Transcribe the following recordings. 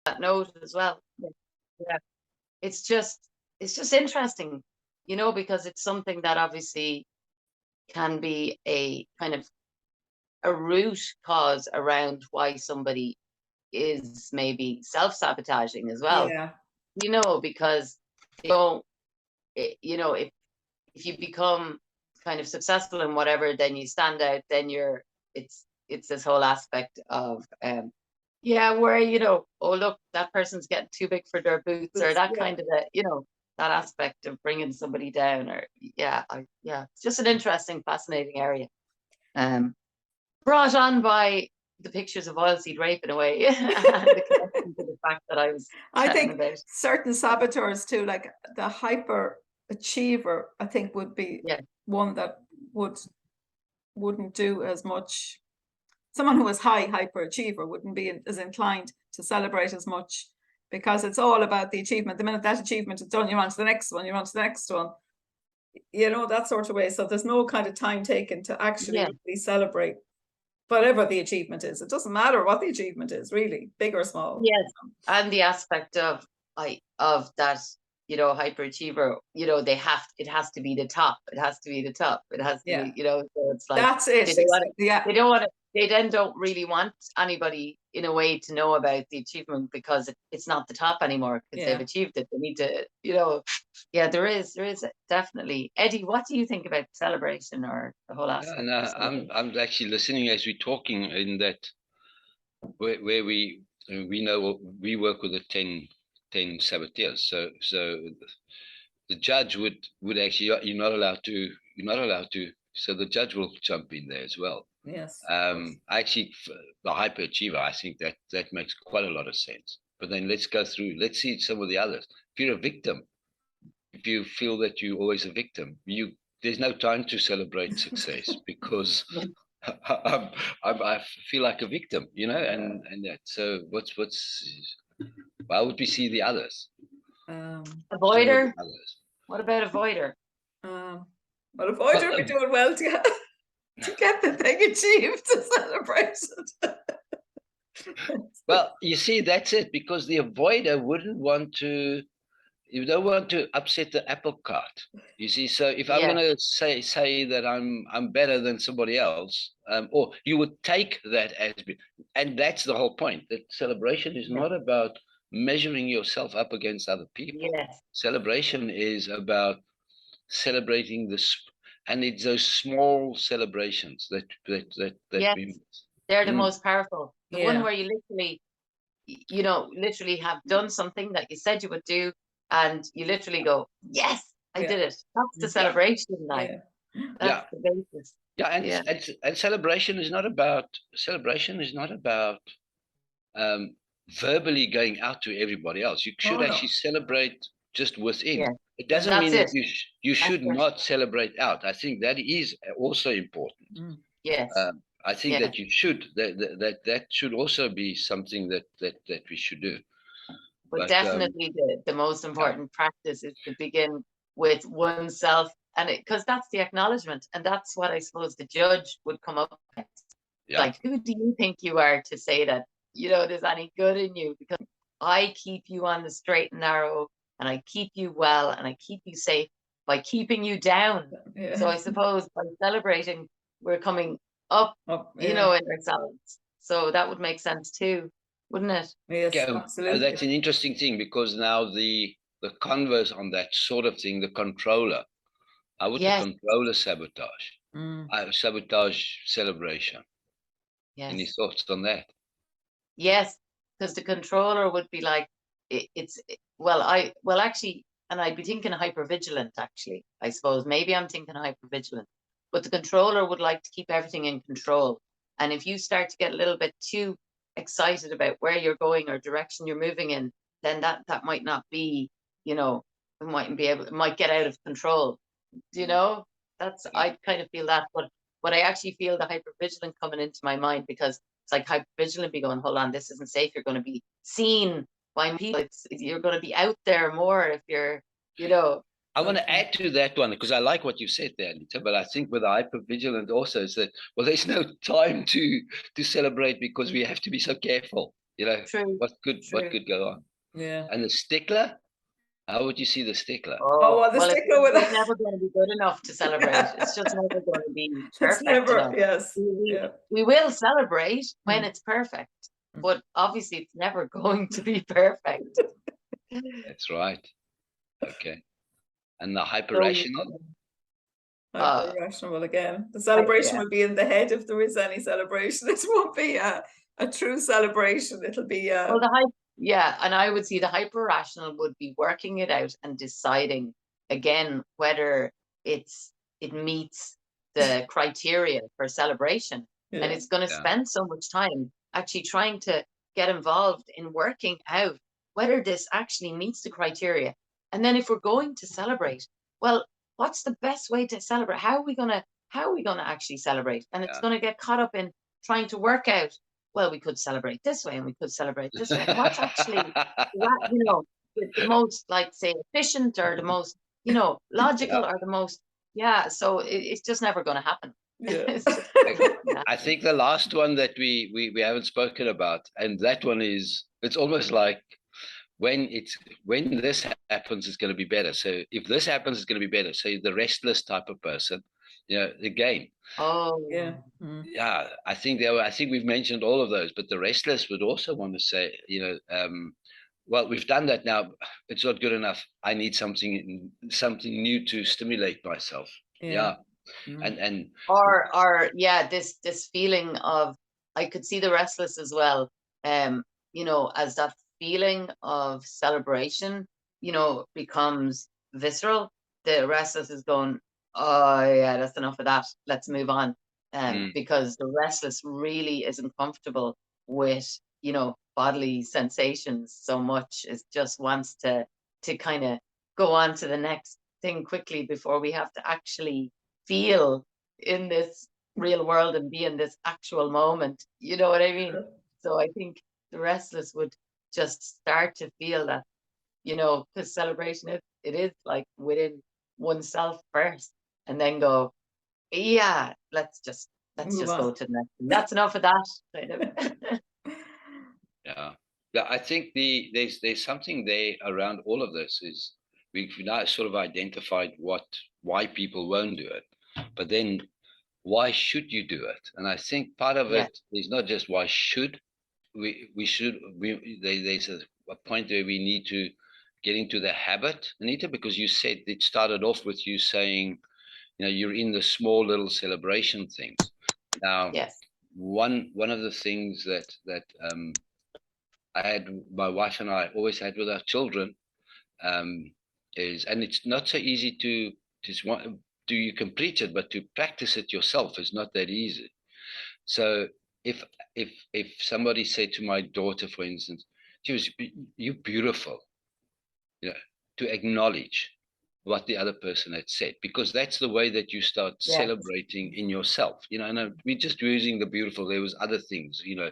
that note as well. Yeah. It's just interesting, because it's something that obviously can be a kind of a root cause around why somebody is maybe self-sabotaging as well. Yeah. Because they don't, if you become kind of successful in whatever, then you stand out, then it's this whole aspect of where oh look, that person's getting too big for their boots, or that kind of that aspect of bringing somebody down, or it's just an interesting, fascinating area, brought on by the pictures of oilseed rape in a way, and the connection to the fact that I was chatting about. Certain saboteurs too, like the hyper achiever, I think would be one that wouldn't do as much. Someone who was hyper achiever wouldn't be as inclined to celebrate as much, because it's all about the achievement. The minute that achievement is done, you're on to the next one, that sort of way. So there's no kind of time taken to actually really celebrate whatever the achievement is. It doesn't matter what the achievement is, really, big or small. Yes, and the aspect of that, hyperachiever, it has to be the top. It has to be the top. It has to be, so it's like, that's it. They don't want to, they then don't really want anybody in a way to know about the achievement, because it's not the top anymore, because they've achieved it. They need to, there is definitely. Eddie, what do you think about celebration, or the whole aspect? I'm actually listening as we're talking, in that where we know we work with the 10 saboteurs. So the judge would actually, you're not allowed to. So the judge will jump in there as well. Yes. Actually, the hyperachiever, I think that makes quite a lot of sense. But then let's go through. Let's see some of the others. If you're a victim, if you feel that you're always a victim, there's no time to celebrate success, because I feel like a victim, and that. So why would we see the others? Avoider. What about avoider? Well, avoider would be doing well to get the thing achieved, to celebrate it. Well, you see, that's it, because the avoider wouldn't want to. You don't want to upset the apple cart. You see, so if I'm going to say that I'm better than somebody else, or you would take that as, and that's the whole point. That celebration is not about measuring yourself up against other people. Yes. Celebration is about celebrating this, and it's those small celebrations that they're the most powerful. The one where you literally have done something that you said you would do, and you literally go, yes, I did it. That's the celebration, that's the basis. And celebration is not about verbally going out to everybody else. You should actually celebrate just within. It doesn't mean that you should not celebrate out. I think that is also important. Yes. I think that you should, that should also be something that we should do. But definitely the most important practice is to begin with oneself, and because that's the acknowledgement, and that's what I suppose the judge would come up with. Like, who do you think you are to say that there's any good in you? Because I keep you on the straight and narrow, and I keep you well, and I keep you safe by keeping you down. So I suppose by celebrating, we're coming up, in ourselves. So that would make sense too, wouldn't it? Yes, absolutely. That's an interesting thing, because now the converse on that sort of thing, the controller. I would controller sabotage. Sabotage celebration. Yes. Any thoughts on that? Yes, because the controller would be like, actually, and I'd be thinking hypervigilant, actually. I suppose maybe I'm thinking hypervigilant, but the controller would like to keep everything in control. And if you start to get a little bit too excited about where you're going or direction you're moving in, then that might not be, it might get out of control. I kind of feel that, but I actually feel the hypervigilant coming into my mind, because it's like hypervigilant be going, hold on, this isn't safe. You're going to be seen by people. You're going to be out there more if you're, I want to add to that one, because I like what you said there, Anita, but I think with the hypervigilant also is that, well, there's no time to celebrate, because we have to be so careful. You know, True. what could go on? Yeah. And the stickler, how would you see the stickler? Oh, well, the well, stickler with it's never going to be good enough to celebrate. It's just never going to be perfect enough. Yes. We will celebrate when Mm. it's perfect, but obviously it's never going to be perfect. That's right. Okay. And the hyper-rational? Hyper-rational again. The celebration yeah. will be in the head if there is any celebration. It won't be a true celebration. It'll be Well, and I would see the hyper-rational would be working it out and deciding again whether it meets the criteria for celebration. Yeah. And it's going to spend so much time actually trying to get involved in working out whether this actually meets the criteria. And then if we're going to celebrate, well, what's the best way to celebrate? How are we gonna actually celebrate? And it's going to get caught up in trying to work out, well, we could celebrate this way and we could celebrate this way. And what's actually, the most, like, say, efficient or the most, logical or the most, so it's just never going to happen. Yeah. I think the last one that we haven't spoken about, and that one is, it's almost like when this happens, it's going to be better. So if this happens, it's going to be better. So the restless type of person, again. Oh yeah. Yeah, I think we've mentioned all of those, but the restless would also want to say, well, we've done that now. It's not good enough. I need something new to stimulate myself. Yeah. And or this feeling of, I could see the restless as well, as that feeling of celebration becomes visceral. The restless is going, oh yeah, that's enough of that, let's move on. Because the restless really isn't comfortable with bodily sensations so much. It just wants to kind of go on to the next thing quickly before we have to actually feel in this real world and be in this actual moment. You know what I mean? So I think the restless would just start to feel that, because celebration it is like within oneself first, and then go, yeah, let's just go to the next one. That's enough of that kind of. Yeah, I think there's something there around all of this. Is we've now sort of identified why people won't do it, but then why should you do it? And I think part of it is not just why should there's a point where we need to get into the habit, Anita, because you said it started off with you saying, you're in the small little celebration things. Now, one of the things that I had, my wife and I always had with our children, is, and it's not so easy to just do you complete it, but to practice it yourself is not that easy. So if somebody said to my daughter, for instance, you're beautiful, to acknowledge what the other person had said, because that's the way that you start celebrating in yourself. And we're just using the beautiful. There was other things, you're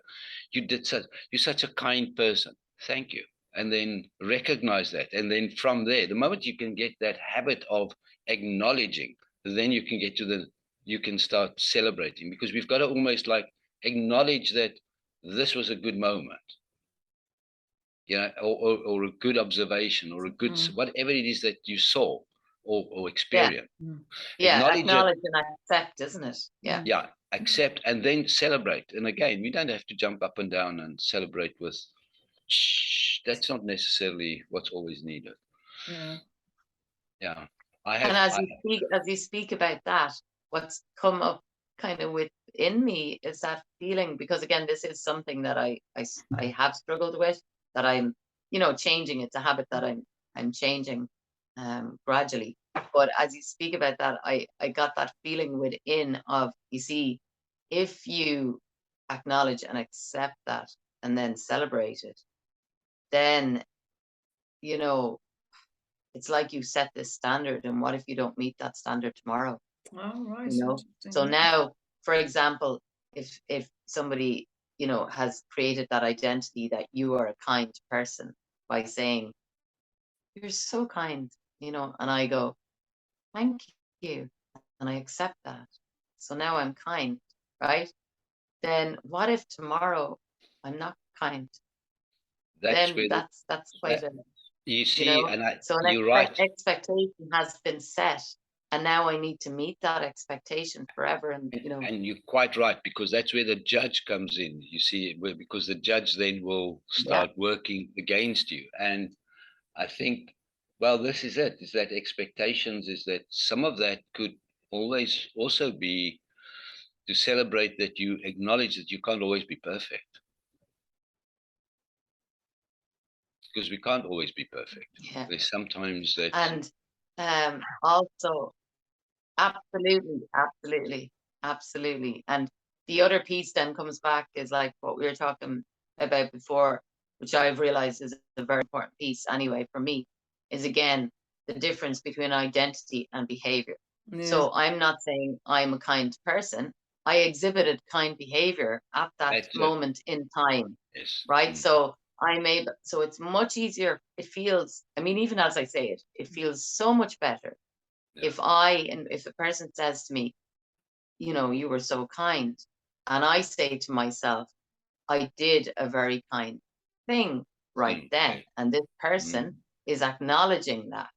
such a kind person. Thank you. And then recognize that. And then from there, the moment you can get that habit of acknowledging, then you can you can start celebrating, because we've got to almost like acknowledge that this was a good moment. Or a good observation, or a good whatever it is that you saw or experienced. Acknowledge and accept, isn't it? Yeah, accept and then celebrate. And again, we don't have to jump up and down and celebrate with that's not necessarily what's always needed. And as you speak about that, what's come up kind of within me is that feeling, because again, this is something that I have struggled with, that I'm changing. It's a habit that I'm changing gradually. But as you speak about that, I got that feeling within of, you see, if you acknowledge and accept that and then celebrate it, then it's like you set this standard, and what if you don't meet that standard tomorrow? Right. So now, for example, if somebody has created that identity that you are a kind person by saying, you're so kind, and I go, thank you, and I accept that, so now I'm kind, right? Then what if tomorrow I'm not kind? then that's quite a, you see, and so you're right. Expectation has been set, and now I need to meet that expectation forever. And and you're quite right, because that's where the judge comes in. You see, because the judge then will start working against you. And I think, well, this is it. Is that expectations? Is that some of that could always also be to celebrate that you acknowledge that you can't always be perfect. Because we can't always be perfect. Yeah. There's sometimes that. And also, absolutely. And the other piece then comes back is like what we were talking about before, which I've realized is a very important piece anyway for me, is again the difference between identity and behavior. Yeah. So I'm not saying I'm a kind person. I exhibited kind behavior at that moment in time. Yes. Right. So so it's much easier. It feels, I mean, even as I say it, it feels so much better if a person says to me, you were so kind, and I say to myself, I did a very kind thing right then, and this person is acknowledging that,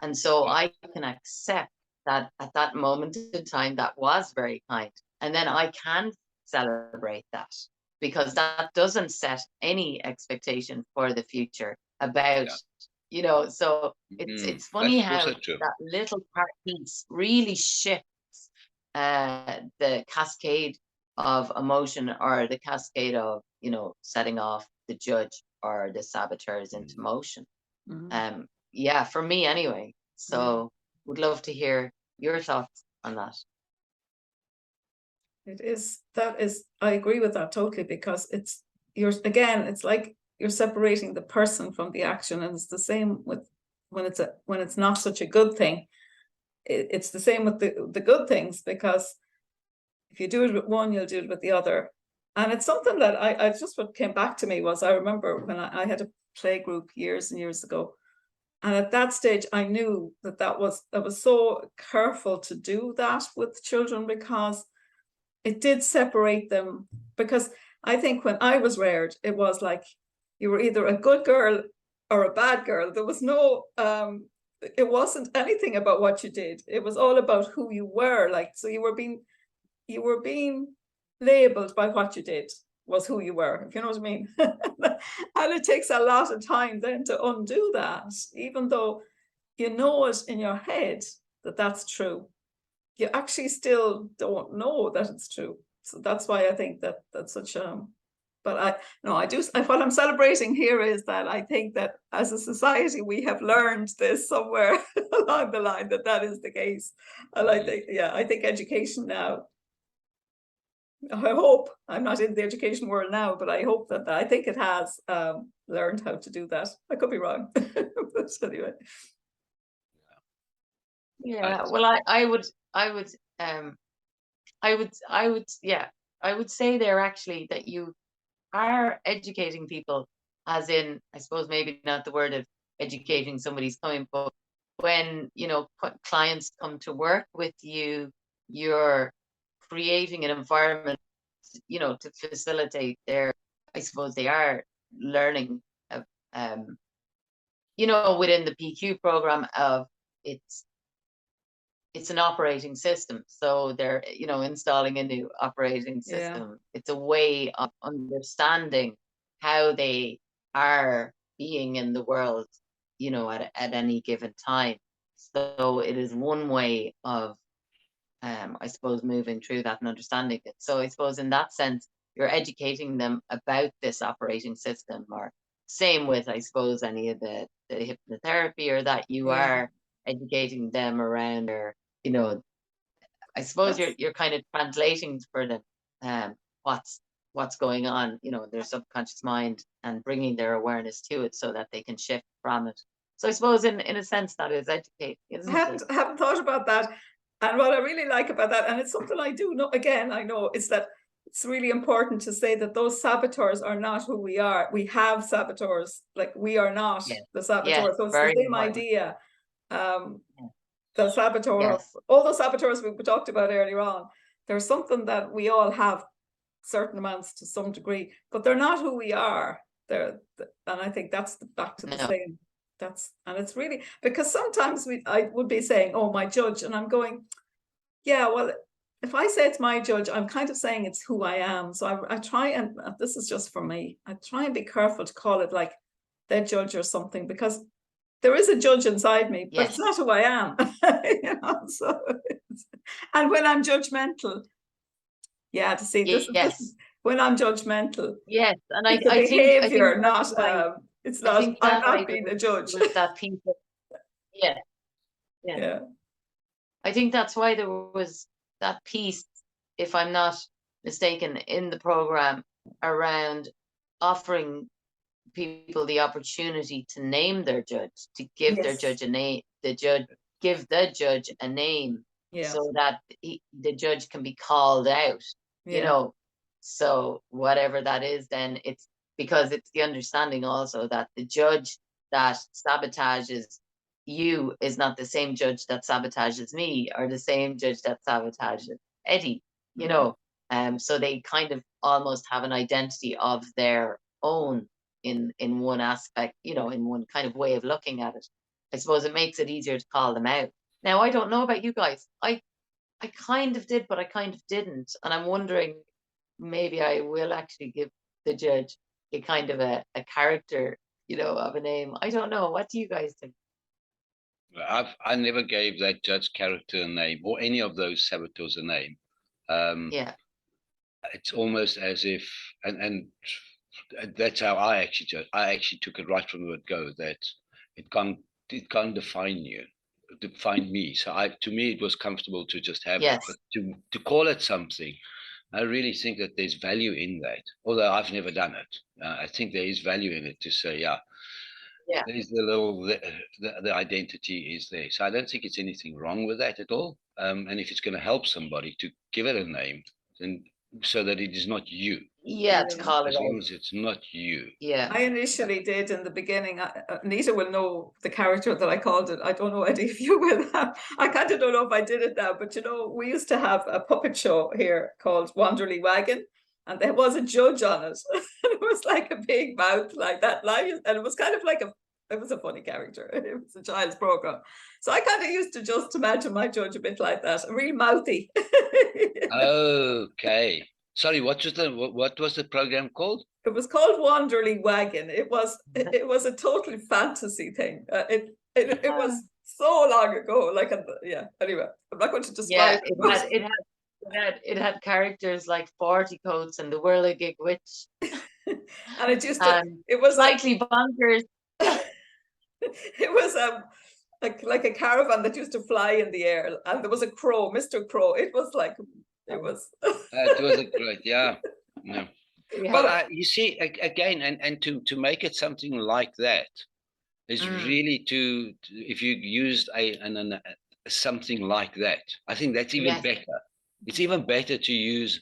and so I can accept that at that moment in time that was very kind, and then I can celebrate that, because that doesn't set any expectation for the future about so it's funny how that little part piece really shifts the cascade of emotion, or the cascade of setting off the judge or the saboteurs into motion. Yeah, for me anyway. So would love to hear your thoughts on that. I agree with that totally, because it's like you're separating the person from the action, and it's the same with when it's not such a good thing. It's the same with the good things, because if you do it with one, you'll do it with the other. And it's something that I just, what came back to me was, I remember when I had a play group years and years ago, and at that stage I knew that I was so careful to do that with children, because it did separate them. Because I think when I was reared, it was like you were either a good girl or a bad girl. There was no it wasn't anything about what you did. It was all about who you were. Like, so you were being labeled by what you did, was who you were, if you know what I mean. And it takes a lot of time then to undo that, even though you know it in your head that that's true. You actually still don't know that it's true. So that's why I think that that's such a, but what I'm celebrating here is that I think that as a society, we have learned this somewhere along the line, that is the case. And I think education now, I hope, I'm not in the education world now, but I hope that I think it has learned how to do that. I could be wrong. But anyway. Yeah, well, I would say there actually that you are educating people, as in, I suppose maybe not the word of educating somebody's coming, but when clients come to work with you, you're creating an environment to facilitate their, I suppose they are learning within the PQ program of it's an operating system. So they're, installing a new operating system. Yeah. It's a way of understanding how they are being in the world, at any given time. So it is one way of, I suppose, moving through that and understanding it. So I suppose in that sense, you're educating them about this operating system, or same with, I suppose, any of the hypnotherapy, or that you are educating them around, or I suppose you're kind of translating for them what's going on, their subconscious mind, and bringing their awareness to it so that they can shift from it. So I suppose in a sense that is educating, isn't it? I haven't thought about that. And what I really like about that, and it's something I do know, again, I know, is that it's really important to say that those saboteurs are not who we are. We have saboteurs, like we are not the saboteurs. So it's the same idea. The saboteur, all those saboteurs we talked about earlier on, there's something that we all have certain amounts to some degree, but they're not who we are. and I think that's back to the same. And it's really, because sometimes I would be saying, oh, my judge, and I'm going, yeah, well, if I say it's my judge, I'm kind of saying it's who I am. So I try, and this is just for me, I try and be careful to call it like their judge or something, because there is a judge inside me, but it's not who I am. You know, so and when I'm judgmental, to see this is when I'm judgmental. Yes, and it's a behavior, not it's not. I'm not being a judge. That piece of, yeah. I think that's why there was that piece, if I'm not mistaken, in the program around offering people the opportunity to name their judge, to give their judge a name, give the judge a name, so that the judge can be called out, you know. So whatever that is, then it's because it's the understanding also that the judge that sabotages you is not the same judge that sabotages me, or the same judge that sabotages Eddie, you know. So they kind of almost have an identity of their own in one aspect, you know, in one kind of way of looking at it. I suppose it makes it easier to call them out. Now, I don't know about you guys. I kind of did, but I kind of didn't. And I'm wondering, maybe I will actually give the judge a kind of a character, you know, of a name. I don't know. What do you guys think? I never gave that judge character a name, or any of those saboteurs a name. It's almost as if, and that's how I actually judge. I actually took it right from the word go, that it can't define you, define me. So to me, it was comfortable to just have it, but to call it something, I really think that there's value in that. Although I've never done it, I think there is value in it to say, there's the identity is there. So I don't think it's anything wrong with that at all. And if it's going to help somebody to give it a name, then so that it is not you. To call it as long as it's not you. I initially did in the beginning. Anita will know the character that I called it. I don't know, Eddie, if you will. I kind of don't know if I did it now, but you know, we used to have a puppet show here called Wanderly Wagon, and there was a judge on it. It was like a big mouth like that, and it was kind of like it was a funny character. It was a child's program. So I kind of used to just imagine my judge a bit like that, really mouthy. Okay. Sorry, what was the program called? It was called Wanderly Wagon. It was a totally fantasy thing. It was so long ago. Like, anyway, I'm not going to describe it. It had characters like 40 Coats and the Whirligig Witch. And it was slightly bonkers. It was like a caravan that used to fly in the air, and there was a crow, Mr. Crow. It was like, it was. It was a great, yeah. But you see, again, and to make it something like that is really if you used something like that, I think that's even better. It's even better to use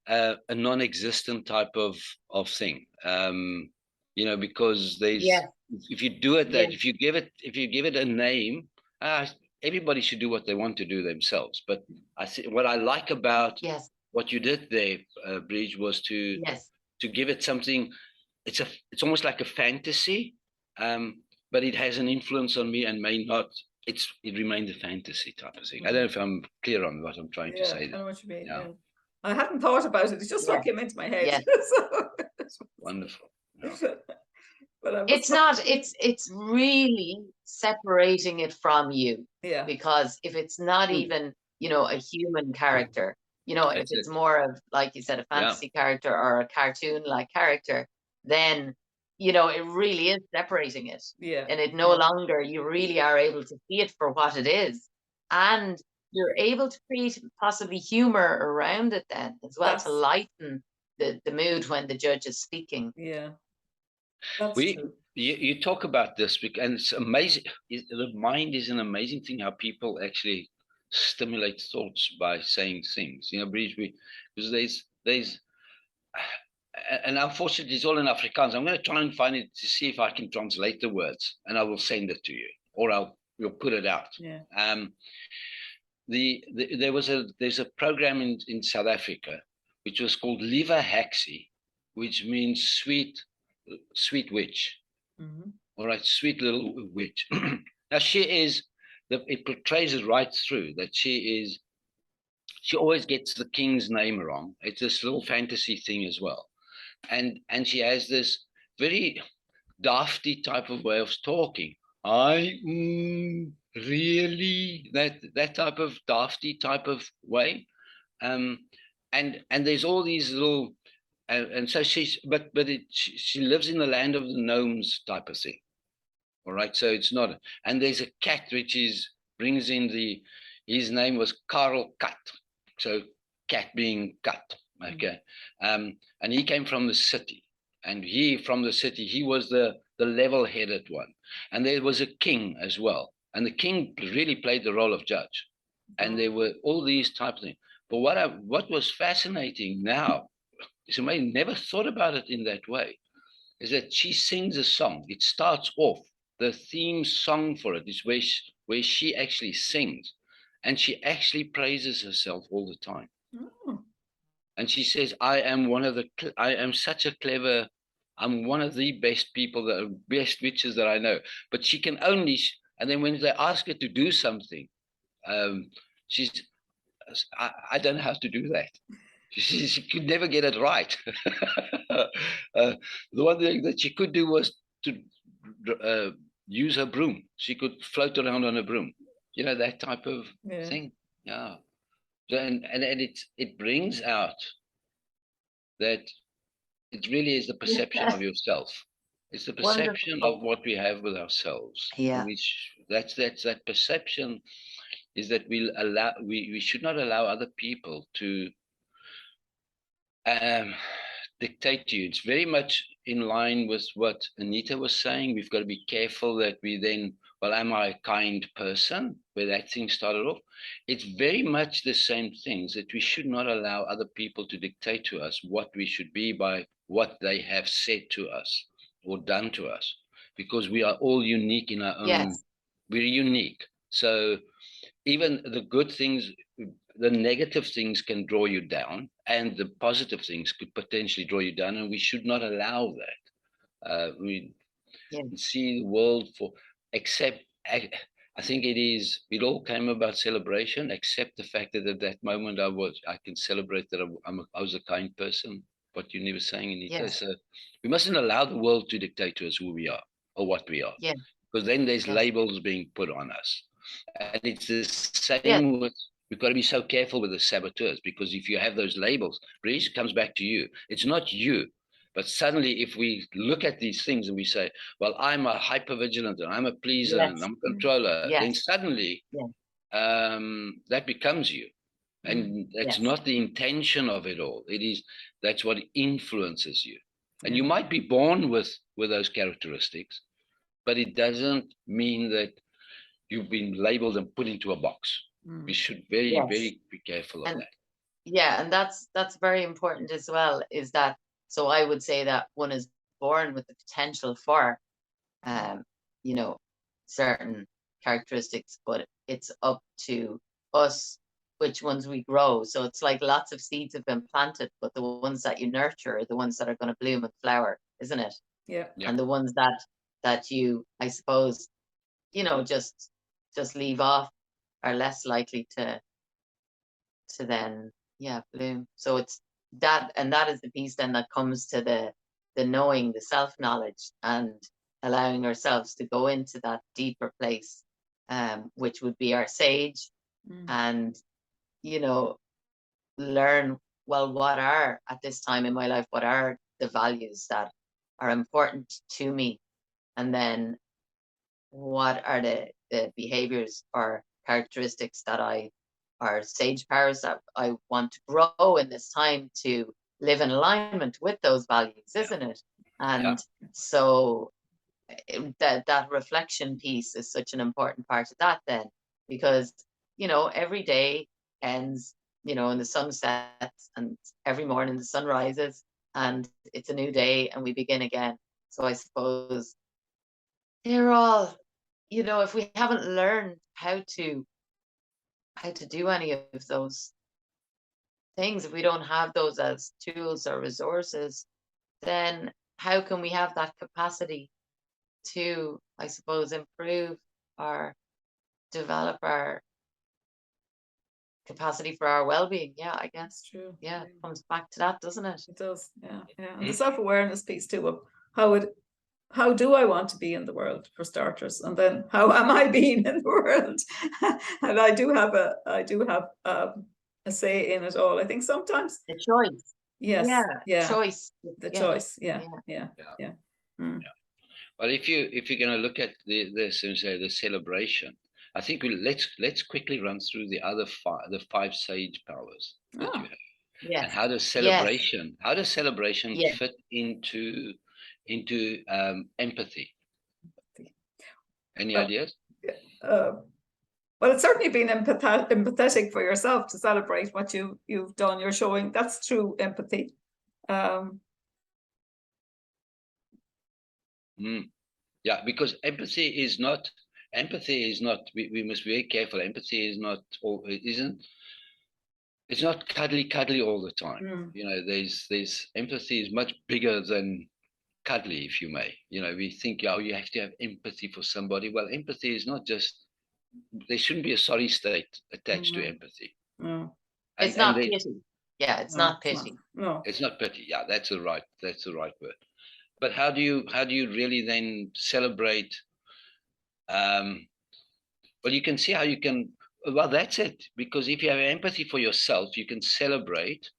a non-existent type of thing, you know, because there's if you do it if you give it a name, everybody should do what they want to do themselves. But I see what I like about what you did there, Bridge, was to give it something. It's almost like a fantasy, but it has an influence on me and may not. It remains a fantasy type of thing. I don't know if I'm clear on what I'm trying to say. I know what you mean. Yeah. I hadn't thought about it. It's just what came into my head. Wonderful. But it's not. It's really separating it from you. Yeah. Because if it's not even, you know, a human character, you know, if it's more of, like you said, a fantasy character or a cartoon-like character, then, you know, it really is separating it. And it no longer, you really are able to see it for what it is. And you're able to create possibly humor around it then as well, to lighten the mood when the judge is speaking. Yeah. That's true. You talk about this, and it's amazing. The mind is an amazing thing, how people actually stimulate thoughts by saying things. You know, because there's and unfortunately it's all in Afrikaans. I'm going to try and find it to see if I can translate the words, and I will send it to you, or we'll put it out. There's a program in South Africa which was called Lieve Haxie, which means sweet sweet witch. Mm-hmm. All right, sweet little witch. Now she is, it portrays it right through that she always gets the king's name wrong. It's this little fantasy thing as well. And she has this very dafty type of way of talking. Really, that type of dafty type of way. And there's all these little, and so she's, but she lives in the land of the gnomes type of thing. All right, so it's not, and there's a cat which brings in his name was Karl Kat, so cat being cut, okay. And he came from the city, and from the city he was the level-headed one, and there was a king as well, and the king really played the role of judge, and there were all these type of things. But what was fascinating now is I never thought about it in that way, is that she sings a song. It starts off, the theme song for it is where she actually sings, and she actually praises herself all the time. Oh. And she says, I am such a clever, I'm one of the best people, best witches that I know. But she can only, and then when they ask her to do something, she's, I don't know how to do that. She could never get it right. The one thing that she could do was to use her broom. She could float around on a broom. You know, that type of thing. Yeah. And it brings out that it really is the perception of yourself. It's the perception of what we have with ourselves. Yeah. That perception is that we should not allow other people to dictate to you. It's very much in line with what Anita was saying. We've got to be careful that we then, well, am I a kind person? Where that thing started off. It's very much the same things, that we should not allow other people to dictate to us what we should be by what they have said to us or done to us, because we are all unique in our own. Yes. We're unique. So even the good things, the negative things can draw you down, and the positive things could potentially draw you down, and we should not allow that. We see the world for, except I think it all came about celebration, except the fact that at that moment I can celebrate that I was a kind person, what you were saying, Anita. Yes. So we mustn't allow the world to dictate to us who we are or what we are. Yeah. Because then there's labels being put on us. And it's the same with, we've got to be so careful with the saboteurs, because if you have those labels, it comes back to you. It's not you. But suddenly, if we look at these things and we say, well, I'm a hypervigilant and I'm a pleaser and I'm a controller, then suddenly that becomes you. And that's not the intention of it all. That's what influences you. And you might be born with those characteristics, but it doesn't mean that you've been labeled and put into a box. We should very be careful of that. Yeah, and that's very important as well, is that, so I would say that one is born with the potential for you know, certain characteristics, but it's up to us which ones we grow. So it's like lots of seeds have been planted, but the ones that you nurture are the ones that are going to bloom and flower, isn't it? Yeah. And the ones that you, I suppose, you know, just leave off are less likely to then bloom. So it's that, and that is the piece then that comes to the knowing, the self-knowledge, and allowing ourselves to go into that deeper place, which would be our sage, and you know, learn, well, what are, at this time in my life, what are the values that are important to me, and then what are the behaviors or characteristics that are sage powers that I want to grow in this time to live in alignment with those values, isn't it? And so that reflection piece is such an important part of that then, because, you know, every day ends, you know, and the sun sets, and every morning the sun rises, and it's a new day and we begin again. So I suppose they're all, you know, if we haven't learned how to do any of those things, if we don't have those as tools or resources, then how can we have that capacity to, I suppose, improve or develop our capacity for our well-being? Yeah, I guess. True. Yeah, it comes back to that, doesn't it? It does. Yeah. And the self-awareness piece too of how do I want to be in the world, for starters, and then how am I being in the world? And I do have a say in it all. I think sometimes the choice. Yes. Yeah. Choice. The choice. Yeah. Well, if you're going to look at the celebration, I think let's quickly run through the five sage powers that you have. Yes. And how does celebration fit into empathy? Any ideas? Well, it's certainly been empathetic for yourself to celebrate what you've done. You're showing that's true empathy. Yeah, because empathy is not. We must be very careful. Empathy is not, or it isn't. It's not cuddly all the time. You know, there's empathy is much bigger than cuddly, if you may. You know, we think, oh, you have to have empathy for somebody. Well, empathy is not just. There shouldn't be a sorry state attached to empathy. No. It's not pity. Yeah, it's not pity. No, it's not pity. Yeah, that's the right word. But how do you really then celebrate? Well, you can see how you can. Well, that's it. Because if you have empathy for yourself, you can celebrate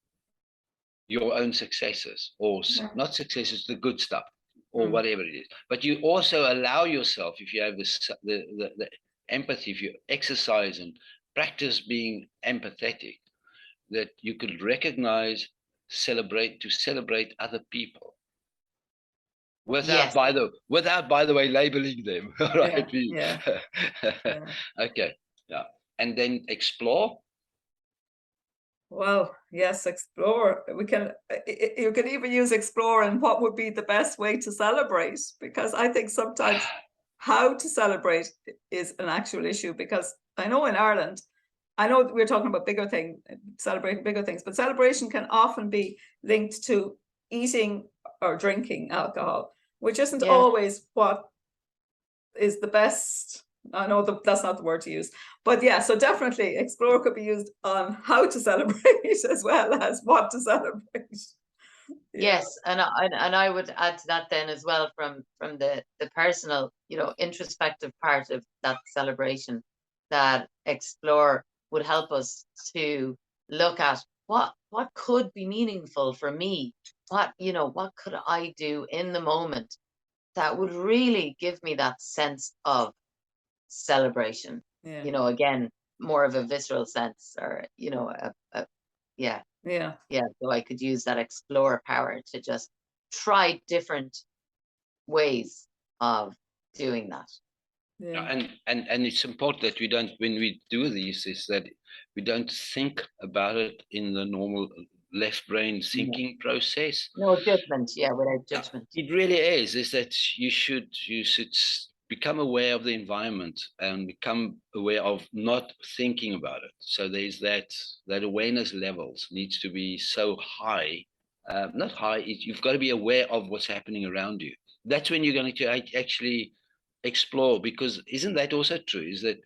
your own successes, or not successes, the good stuff, or whatever it is. But you also allow yourself, if you have the empathy, if you exercise and practice being empathetic, that you could recognize, celebrate other people. Without, by the way, labeling them. Right? Okay. Yeah. And then explore. Well, yes, explore. You can even use explore and what would be the best way to celebrate, because I think sometimes how to celebrate is an actual issue, because I know in Ireland, I know we're talking about celebrating bigger things, but celebration can often be linked to eating or drinking alcohol, which isn't always what is the best. I know that's not the word to use, but yeah, so definitely explore could be used on how to celebrate as well as what to celebrate. Yes, and I would add to that then as well, from the personal, introspective part of that celebration, that explore would help us to look at what could be meaningful for me, what could I do in the moment that would really give me that sense of celebration. Again, more of a visceral sense, or so I could use that explore power to just try different ways of doing that. And it's important that we don't, when we do these, is that we don't think about it in the normal left brain thinking process. No judgment, without judgment. It really is that you should become aware of the environment and become aware of not thinking about it. So there's that awareness levels needs to be so high, not high, you've got to be aware of what's happening around you. That's when you're going to actually explore, because isn't that also true? Is that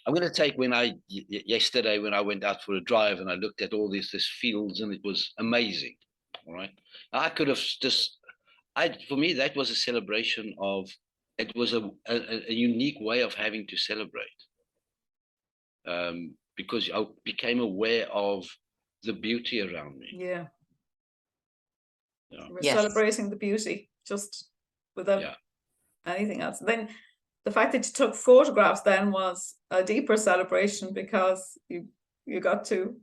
I'm going to take yesterday when I went out for a drive and I looked at all these fields, and it was amazing. All right. I could have for me, that was a celebration of, it was a unique way of having to celebrate. Because I became aware of the beauty around me. Yeah. We're celebrating the beauty just without anything else. Then the fact that you took photographs then was a deeper celebration, because you got to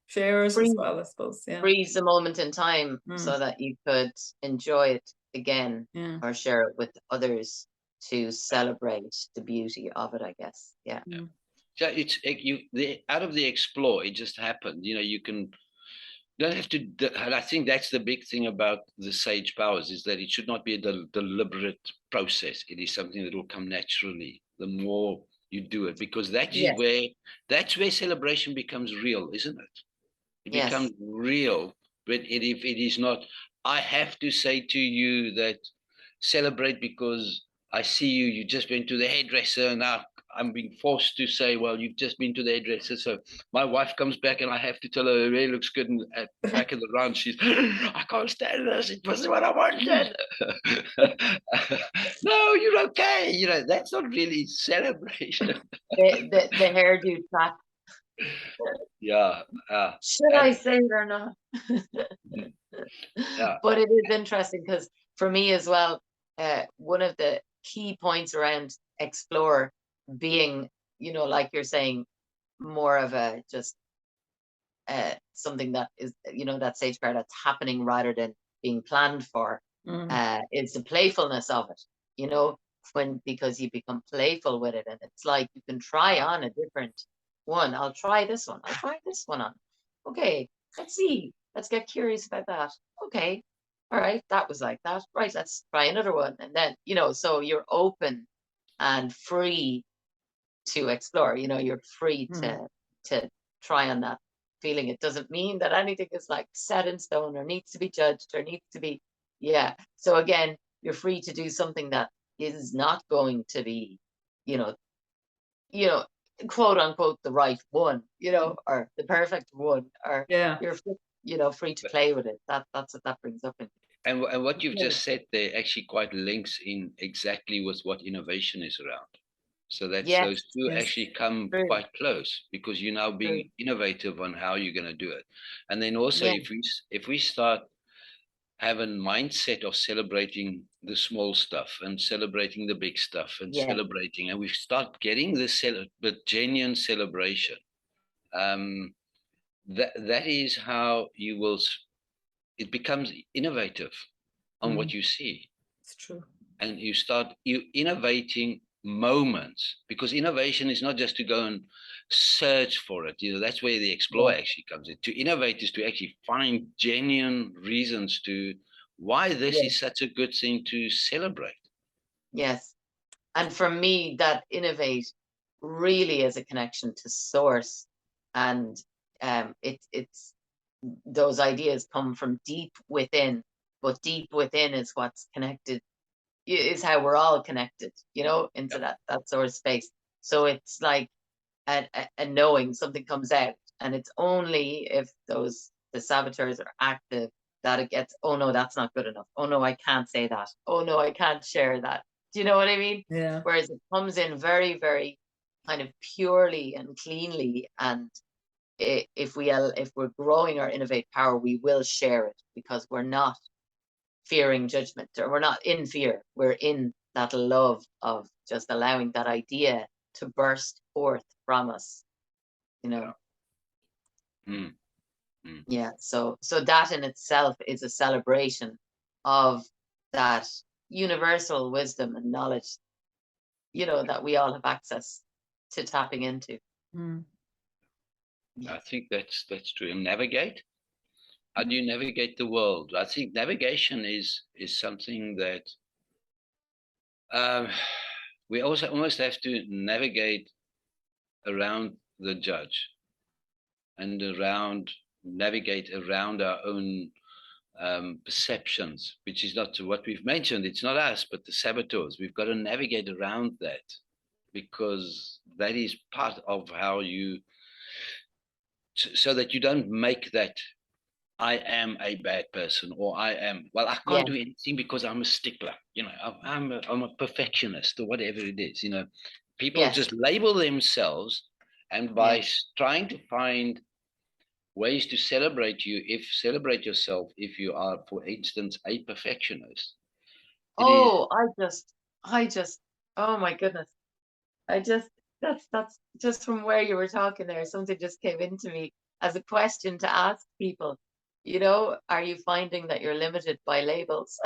share it as well, I suppose. Freeze the moment in time so that you could enjoy it again or share it with others to celebrate the beauty of it, I guess. So it's out of the explore, it just happened. You don't have to, and I think that's the big thing about the sage powers, is that it should not be a deliberate process. It is something that will come naturally the more you do it, because that's where celebration becomes real, isn't it? It becomes real, but if it is not, I have to say to you that celebrate because I see you. You just went to the hairdresser, and now I'm being forced to say, well, you've just been to the hairdresser. So my wife comes back, and I have to tell her her hair looks good. And at the back of the round, she's, I can't stand this. It wasn't what I wanted. No, you're okay. You know, that's not really celebration. The hairdo track. Yeah. Should I say it or not? Yeah. But it is interesting because for me as well, one of the key points around explore being, you know, like you're saying, more of a just something that is, you know, that stage part that's happening rather than being planned for. It's the playfulness of it, you know, because you become playful with it, and it's like you can try on a different one. I'll try this one. I'll try this one on. Okay, let's see. Let's get curious about that. Okay, all right, that was like that. Right, let's try another one, and then, you know, so you're open and free to explore. You know, you're free to try on that feeling. It doesn't mean that anything is like set in stone or needs to be judged or needs to be, yeah. So again, you're free to do something that is not going to be, you know, quote unquote the right one, you know, or the perfect one, or you're, you know, free to play with it. That's what that brings up in. And what you've just said there actually quite links in exactly with what innovation is around. So that's those two actually come quite close, because you're now being innovative on how you're going to do it. And then also if we start have a mindset of celebrating the small stuff and celebrating the big stuff and celebrating, and we start getting the genuine celebration, that is how you will, it becomes innovative on what you see. It's true. And you innovating moments, because innovation is not just to go and search for it. You know, that's where the explore actually comes in. To innovate is to actually find genuine reasons to why this is such a good thing to celebrate. Yes. And for me, that innovate really is a connection to source. And it's those ideas come from deep within, but deep within is what's connected, is how we're all connected, you know, into that source space. So it's like a knowing something comes out, and it's only if the saboteurs are active that it gets, oh no, that's not good enough. Oh no, I can't say that. Oh no, I can't share that. Do you know what I mean? Yeah. Whereas it comes in very, very kind of purely and cleanly, and if we're growing our innovate power, we will share it, because we're not fearing judgment, or we're not in fear. We're in that love of just allowing that idea to burst forth from us, you know. Yeah, so that in itself is a celebration of that universal wisdom and knowledge, you know, that we all have access to tapping into. I think that's true. And navigate, how do you navigate the world? I think navigation is something that we also almost have to navigate around the judge, and navigate around our own perceptions, which is not what we've mentioned. It's not us, but the saboteurs. We've got to navigate around that, because that is part of how so that you don't make that I am a bad person, or I can't do anything because I'm a stickler. You know, I'm a perfectionist, or whatever it is. You know, people just label themselves, and by trying to find ways to celebrate yourself, if you are, for instance, a perfectionist. Oh my goodness. That's just from where you were talking there, something just came into me as a question to ask people. You know, are you finding that you're limited by labels?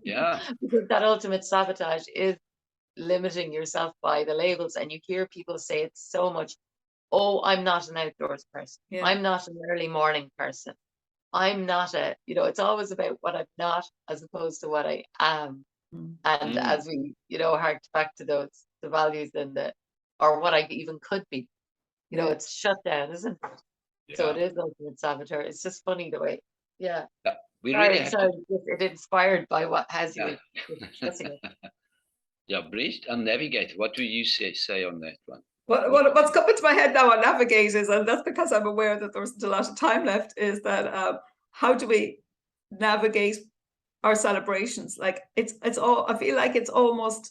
Yeah. Because that ultimate sabotage is limiting yourself by the labels. And you hear people say it so much. Oh, I'm not an outdoors person. I'm not an early morning person. I'm not you know, it's always about what I'm not as opposed to what I am. And as we, you know, hark back to the values and or what I even could be, you know, it's shut down, isn't it? So it is ultimate saboteur. It's just funny the way, we really have sorry, it inspired by what has you to. discussing it. Yeah, breathe and navigate. What do you say on that one? What's coming to my head now on navigate is, and that's because I'm aware that there isn't a lot of time left, is that how do we navigate our celebrations? Like it's all, I feel like it's almost,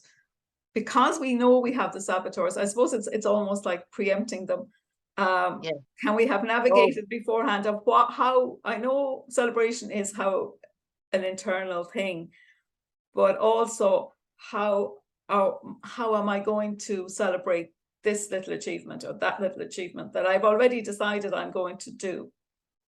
because we know we have the saboteurs, I suppose it's almost like preempting them. Can we have navigated beforehand of how, I know celebration is how an internal thing, but also how am I going to celebrate this little achievement or that little achievement that I've already decided I'm going to do?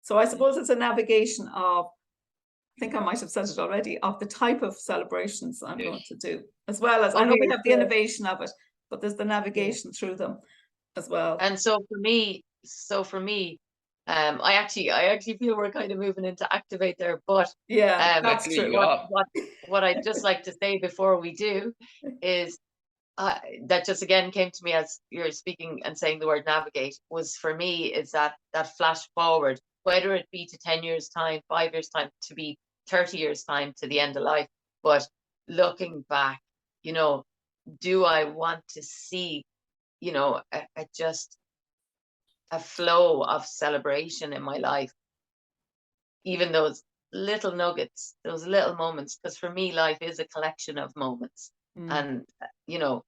So I suppose it's a navigation of, I think I might have said it already, of the type of celebrations I'm going to do, as well as, I know we have the innovation of it, but there's the navigation through them as well. And so for me, I actually feel we're kind of moving into activate there, but that's true. What I'd just like to say before we do is that just again came to me as you're speaking and saying the word navigate, was for me is that flash forward, whether it be to 10 years time, 5 years time, to be 30 years time to the end of life, but looking back, you know, do I want to see, you know, just a flow of celebration in my life, even those little nuggets, those little moments, because for me life is a collection of moments, and you know,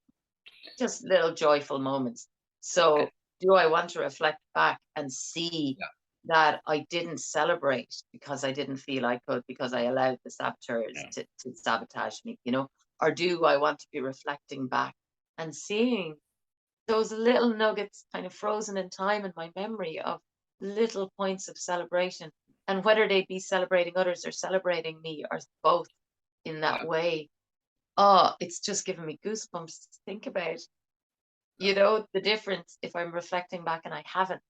just little joyful moments. So do I want to reflect back and see that I didn't celebrate because I didn't feel I could, because I allowed the saboteurs to sabotage me, you know? Or do I want to be reflecting back and seeing those little nuggets kind of frozen in time in my memory of little points of celebration, and whether they be celebrating others or celebrating me or both in that way. Oh, it's just giving me goosebumps to think about, you know, the difference if I'm reflecting back and I haven't,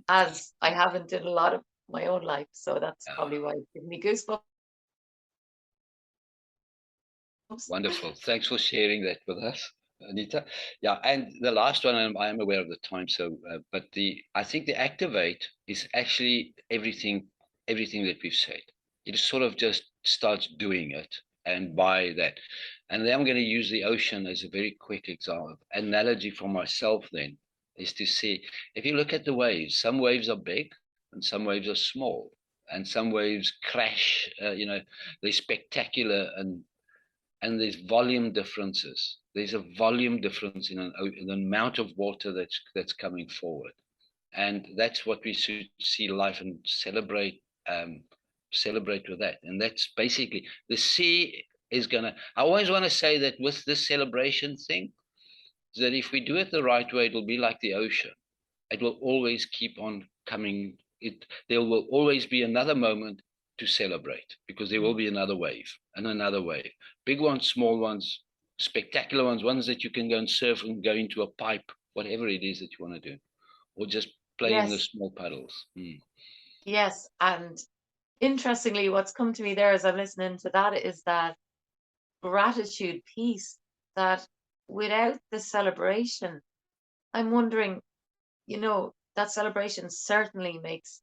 as I haven't in a lot of my own life. So that's probably why it's giving me goosebumps. Wonderful. Thanks for sharing that with us, Anita. Yeah, and the last one, I am aware of the time, so but I think the activate is actually everything that we've said. It sort of just starts doing it, and by that, and then I'm going to use the ocean as a very quick example, analogy for myself. Then is to see, if you look at the waves, some waves are big and some waves are small, and some waves crash. You know, they're spectacular, and there's volume differences. There's a volume difference in the amount of water that's coming forward, and that's what we should see life and celebrate with that. And that's basically the sea is gonna. I always want to say that with this celebration thing, that if we do it the right way, it'll be like the ocean. It will always keep on coming. There will always be another moment to celebrate, because there will be another wave and another wave. Big ones, small ones, spectacular ones that you can go and surf and go into a pipe, whatever it is that you want to do, or just play in the small puddles. Yes, and interestingly, what's come to me there as I'm listening to that is that gratitude piece, that without the celebration, I'm wondering, you know, that celebration certainly makes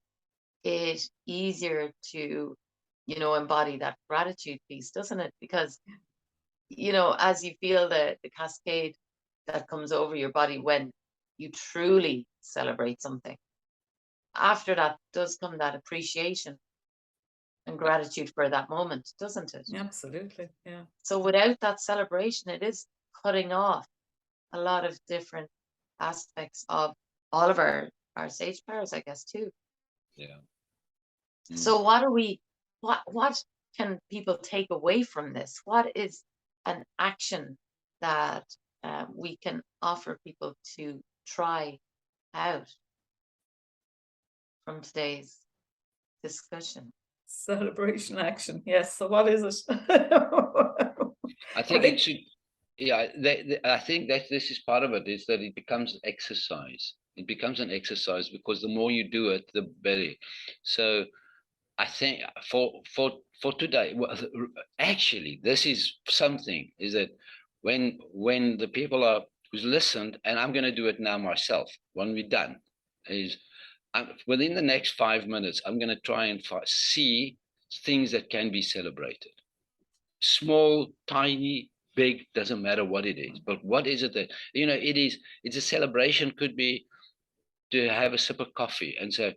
it easier to, you know, embody that gratitude piece, doesn't it? Because, you know, as you feel the cascade that comes over your body when you truly celebrate something, after that does come that appreciation and gratitude for that moment, doesn't it? Absolutely, yeah. So without that celebration, it is cutting off a lot of different aspects of all of our sage powers, I guess, too. Yeah. So what can people take away from this? What is an action that we can offer people to try out from today's discussion? Celebration action, yes. So what is it? I think it should. Yeah, I think that this is part of it, is that it becomes exercise. It becomes an exercise, because the more you do it, the better. So I think for today, well, actually, this is something, is that when the people are who's listened, and I'm going to do it now myself when we're done, is within the next 5 minutes, I'm going to try and see things that can be celebrated. Small, tiny, big, doesn't matter what it is. But what is it that, it's a celebration, could be to have a sip of coffee and say,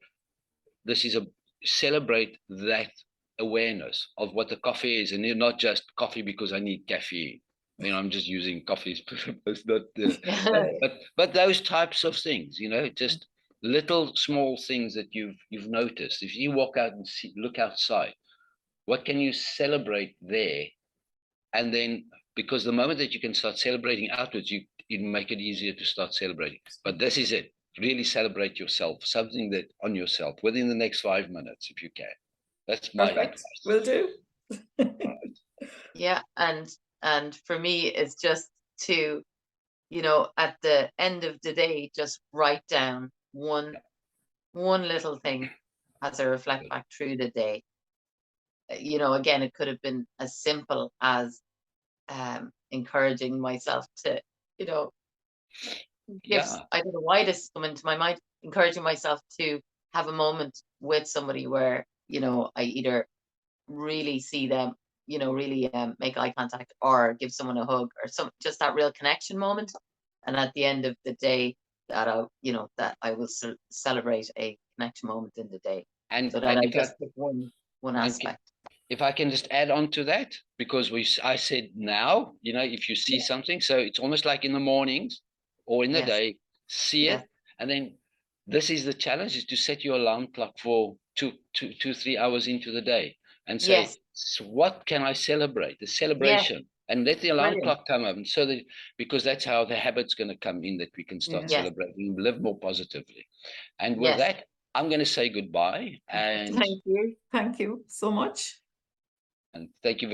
this is celebrate that awareness of what the coffee is, and not just coffee because I need caffeine. I'm just using coffee as not but those types of things, just little small things that you've noticed. If you walk out and look outside, what can you celebrate there? And then, because the moment that you can start celebrating outwards, you make it easier to start celebrating. But this is it. Really celebrate yourself, something that on yourself within the next 5 minutes, if you can. That's my advice. Will do. Yeah, and for me, it's just to, at the end of the day, just write down one little thing as I reflect back through the day. Again, it could have been as simple as encouraging myself to, I don't know why this is coming to my mind, encouraging myself to have a moment with somebody where, I either really see them, really make eye contact, or give someone a hug, or just that real connection moment. And at the end of the day, that I will celebrate a connection moment in the day. And so that I just pick one aspect. If I can just add on to that, because I said now, if you see something, so it's almost like in the mornings or in the day, see it. And then this is the challenge, is to set your alarm clock for 3 hours into the day and say, so what can I celebrate? The celebration. And let the alarm clock come up. And so that, because that's how the habit's going to come in, that we can start celebrating, live more positively. And with that, I'm going to say goodbye. And thank you so much. And thank you very much.